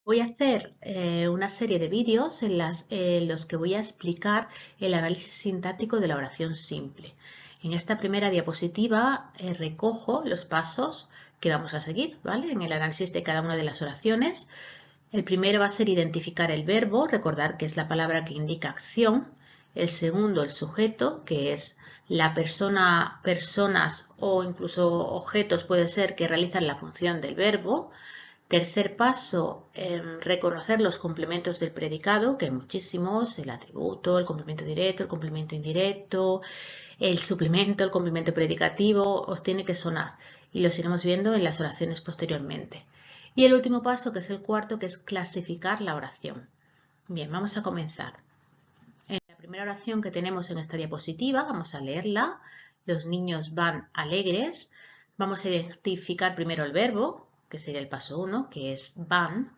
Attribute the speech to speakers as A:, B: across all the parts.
A: Voy a hacer una serie de vídeos en los que voy a explicar el análisis sintáctico de la oración simple. En esta primera diapositiva recojo los pasos que vamos a seguir, ¿vale? En el análisis de cada una de las oraciones. El primero va a ser identificar el verbo, recordar que es la palabra que indica acción. El segundo, el sujeto, que es la persona, personas o incluso objetos, puede ser, que realizan la función del verbo. Tercer paso, reconocer los complementos del predicado, que hay muchísimos: el atributo, el complemento directo, el complemento indirecto, el suplemento, el complemento predicativo. Os tiene que sonar y los iremos viendo en las oraciones posteriormente. Y el último paso, que es el cuarto, que es clasificar la oración. Bien, vamos a comenzar. En la primera oración que tenemos en esta diapositiva, vamos a leerla. Los niños van alegres. Vamos a identificar primero el verbo, que sería el paso 1, que es van,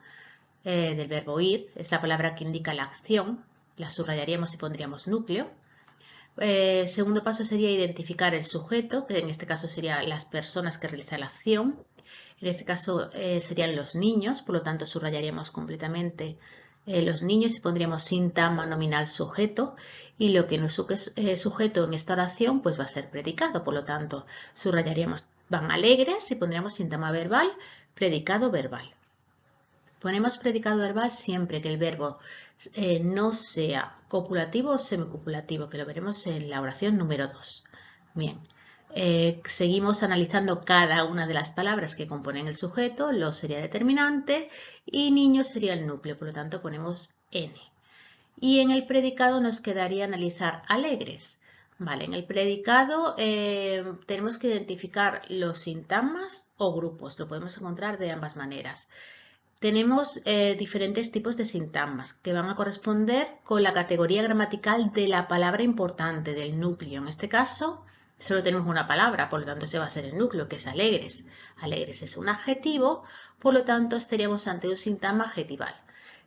A: del verbo ir. Es la palabra que indica la acción. La subrayaríamos y pondríamos núcleo. Segundo paso sería identificar el sujeto, que en este caso serían las personas que realizan la acción. En este caso serían los niños, por lo tanto subrayaríamos completamente los niños y pondríamos sintagma nominal sujeto, y lo que no es sujeto en esta oración pues va a ser predicado, por lo tanto subrayaríamos van alegres y pondríamos sintagma verbal, predicado verbal. Ponemos predicado verbal siempre que el verbo no sea copulativo o semicopulativo, que lo veremos en la oración número 2. Bien, seguimos analizando cada una de las palabras que componen el sujeto. Lo sería determinante y niño sería el núcleo, por lo tanto ponemos N. Y en el predicado nos quedaría analizar alegres. Vale, en el predicado tenemos que identificar los sintagmas o grupos. Lo podemos encontrar de ambas maneras. Tenemos diferentes tipos de sintagmas que van a corresponder con la categoría gramatical de la palabra importante, del núcleo. En este caso, solo tenemos una palabra, por lo tanto ese va a ser el núcleo, que es alegres. Alegres es un adjetivo, por lo tanto estaríamos ante un sintagma adjetival.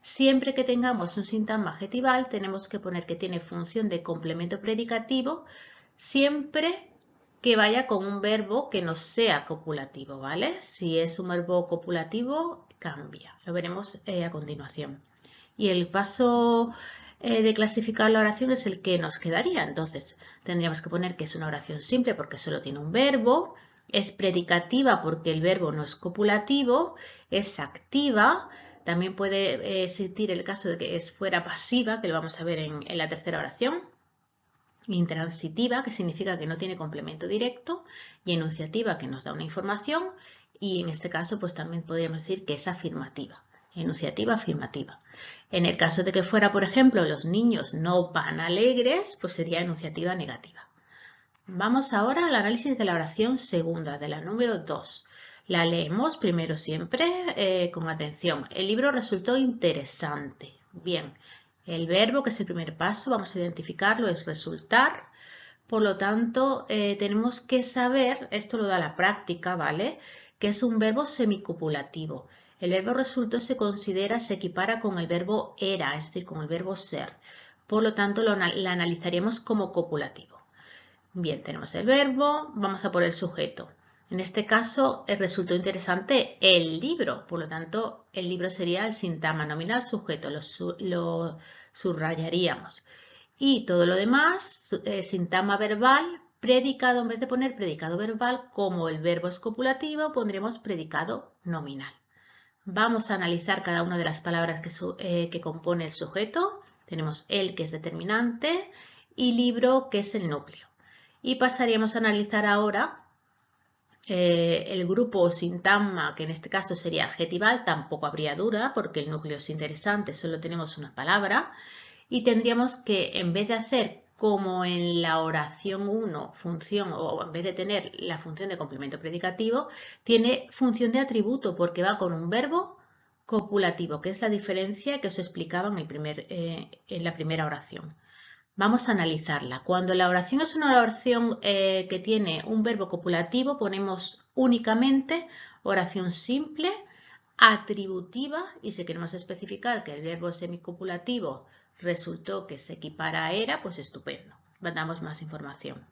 A: Siempre que tengamos un sintagma adjetival, tenemos que poner que tiene función de complemento predicativo, siempre que vaya con un verbo que no sea copulativo, ¿vale? Si es un verbo copulativo, cambia. Lo veremos a continuación. Y el paso de clasificar la oración es el que nos quedaría. Entonces, tendríamos que poner que es una oración simple porque solo tiene un verbo, es predicativa porque el verbo no es copulativo, es activa. También puede existir el caso de que fuera pasiva, que lo vamos a ver en la tercera oración. Intransitiva, que significa que no tiene complemento directo, y enunciativa, que nos da una información, y en este caso pues también podríamos decir que es afirmativa. Enunciativa, afirmativa. En el caso de que fuera, por ejemplo, los niños no van alegres, pues sería enunciativa negativa. Vamos ahora al análisis de la oración segunda, de la número 2. La leemos primero siempre con atención. El libro resultó interesante. Bien, el verbo, que es el primer paso, vamos a identificarlo, es resultar. Por lo tanto, tenemos que saber, esto lo da la práctica, ¿vale? Que es un verbo semicopulativo. El verbo resultó se considera, se equipara con el verbo era, es decir, con el verbo ser. Por lo tanto, la analizaríamos como copulativo. Bien, tenemos el verbo, vamos a por el sujeto. En este caso, resultó interesante el libro, por lo tanto, el libro sería el sintagma nominal sujeto, lo subrayaríamos. Y todo lo demás, sintagma verbal, predicado, en vez de poner predicado verbal, como el verbo es copulativo, pondremos predicado nominal. Vamos a analizar cada una de las palabras que compone el sujeto. Tenemos el, que es determinante, y libro, que es el núcleo. Y pasaríamos a analizar ahora el grupo o sintagma, que en este caso sería adjetival. Tampoco habría duda porque el núcleo es interesante, solo tenemos una palabra. Y tendríamos que, en vez de hacer como en la oración 1, función, o en vez de tener la función de complemento predicativo, tiene función de atributo porque va con un verbo copulativo, que es la diferencia que os explicaba en la primera oración. Vamos a analizarla. Cuando la oración es una oración que tiene un verbo copulativo, ponemos únicamente oración simple, atributiva, y si queremos especificar que el verbo es semicopulativo resultó que se equipara a era, pues estupendo. Damos más información.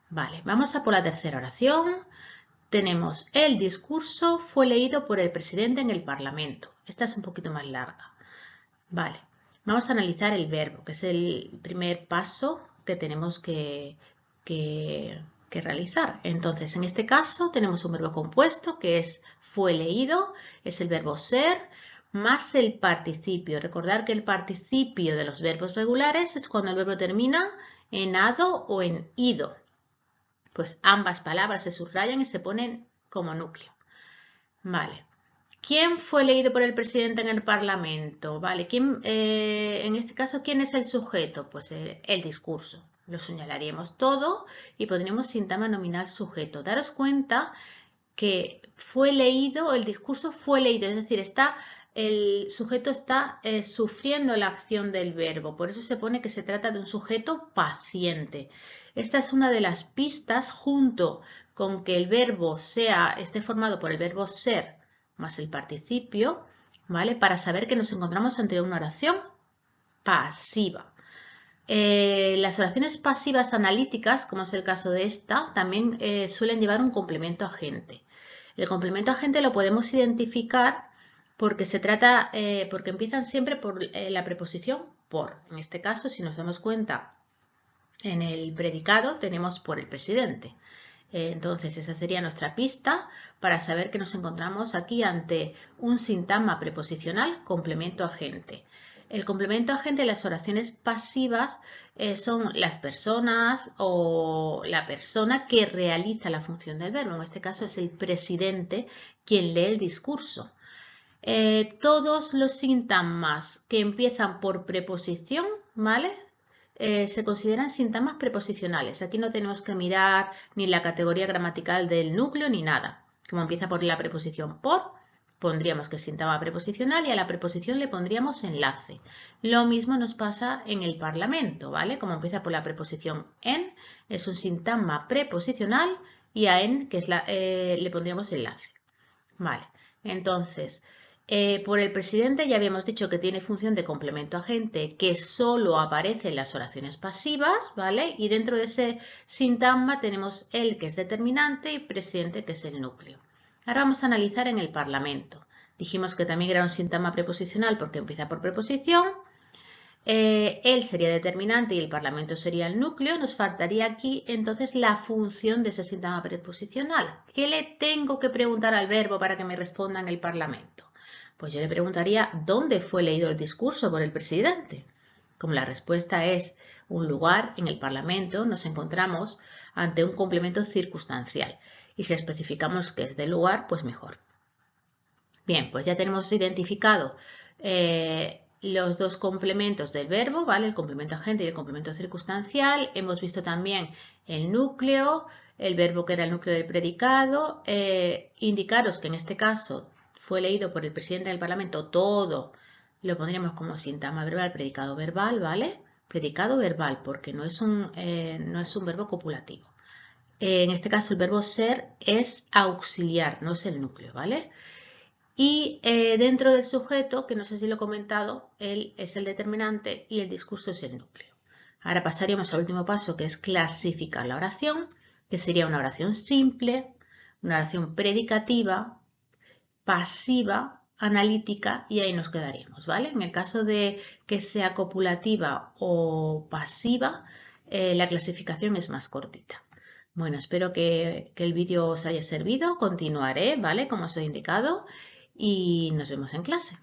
A: Vale, vamos a por la tercera oración. tenemos el discurso fue leído por el presidente en el Parlamento. Esta es un poquito más larga. Vale, vamos a analizar el verbo, que es el primer paso que tenemos que realizar. Entonces, en este caso tenemos un verbo compuesto que es fue leído, es el verbo ser, más el participio. Recordar que el participio de los verbos regulares es cuando el verbo termina en ado o en ido. Pues ambas palabras se subrayan y se ponen como núcleo. Vale. ¿Quién fue leído por el presidente en el Parlamento? Vale. En este caso, ¿quién es el sujeto? Pues el discurso. Lo señalaríamos todo y pondríamos sintagma nominal sujeto. Daros cuenta que fue leído, el discurso fue leído, es decir, el sujeto está sufriendo la acción del verbo. Por eso se pone que se trata de un sujeto paciente. Esta es una de las pistas, junto con que el verbo esté formado por el verbo ser más el participio, ¿vale? Para saber que nos encontramos ante una oración pasiva. Las oraciones pasivas analíticas, como es el caso de esta, también suelen llevar un complemento agente. El complemento agente lo podemos identificar porque porque empiezan siempre por la preposición por. En este caso, si nos damos cuenta, en el predicado tenemos por el presidente. Entonces, esa sería nuestra pista para saber que nos encontramos aquí ante un sintagma preposicional complemento agente. El complemento agente de las oraciones pasivas son las personas o la persona que realiza la función del verbo. En este caso es el presidente quien lee el discurso. Todos los sintagmas que empiezan por preposición, ¿vale? Se consideran sintagmas preposicionales. Aquí no tenemos que mirar ni la categoría gramatical del núcleo ni nada. Como empieza por la preposición por, pondríamos que es sintagma preposicional y a la preposición le pondríamos enlace. Lo mismo nos pasa en el Parlamento, ¿vale? Como empieza por la preposición en, es un sintagma preposicional y a en, que es le pondríamos enlace. Vale, entonces, por el presidente ya habíamos dicho que tiene función de complemento agente que solo aparece en las oraciones pasivas, ¿vale? Y dentro de ese sintagma tenemos el que es determinante y presidente que es el núcleo. Ahora vamos a analizar en el Parlamento. Dijimos que también era un sintagma preposicional porque empieza por preposición. Él sería determinante y el Parlamento sería el núcleo. Nos faltaría aquí entonces la función de ese sintagma preposicional. ¿Qué le tengo que preguntar al verbo para que me responda en el Parlamento? Pues yo le preguntaría ¿dónde fue leído el discurso por el presidente? Como la respuesta es un lugar en el Parlamento, nos encontramos ante un complemento circunstancial. Y si especificamos que es del lugar, pues mejor. Bien, pues ya tenemos identificado los dos complementos del verbo, ¿vale? El complemento agente y el complemento circunstancial. Hemos visto también el núcleo, el verbo que era el núcleo del predicado. Indicaros que en este caso fue leído por el presidente del Parlamento todo, lo pondríamos como sintagma verbal, predicado verbal, ¿vale? Predicado verbal, porque no es un verbo copulativo. En este caso el verbo ser es auxiliar, no es el núcleo, ¿vale? Y dentro del sujeto, que no sé si lo he comentado, él es el determinante y el discurso es el núcleo. Ahora pasaríamos al último paso, que es clasificar la oración, que sería una oración simple, una oración predicativa, pasiva, analítica y ahí nos quedaríamos, ¿vale? En el caso de que sea copulativa o pasiva, la clasificación es más cortita. Bueno, espero que el vídeo os haya servido. Continuaré, ¿vale? Como os he indicado y nos vemos en clase.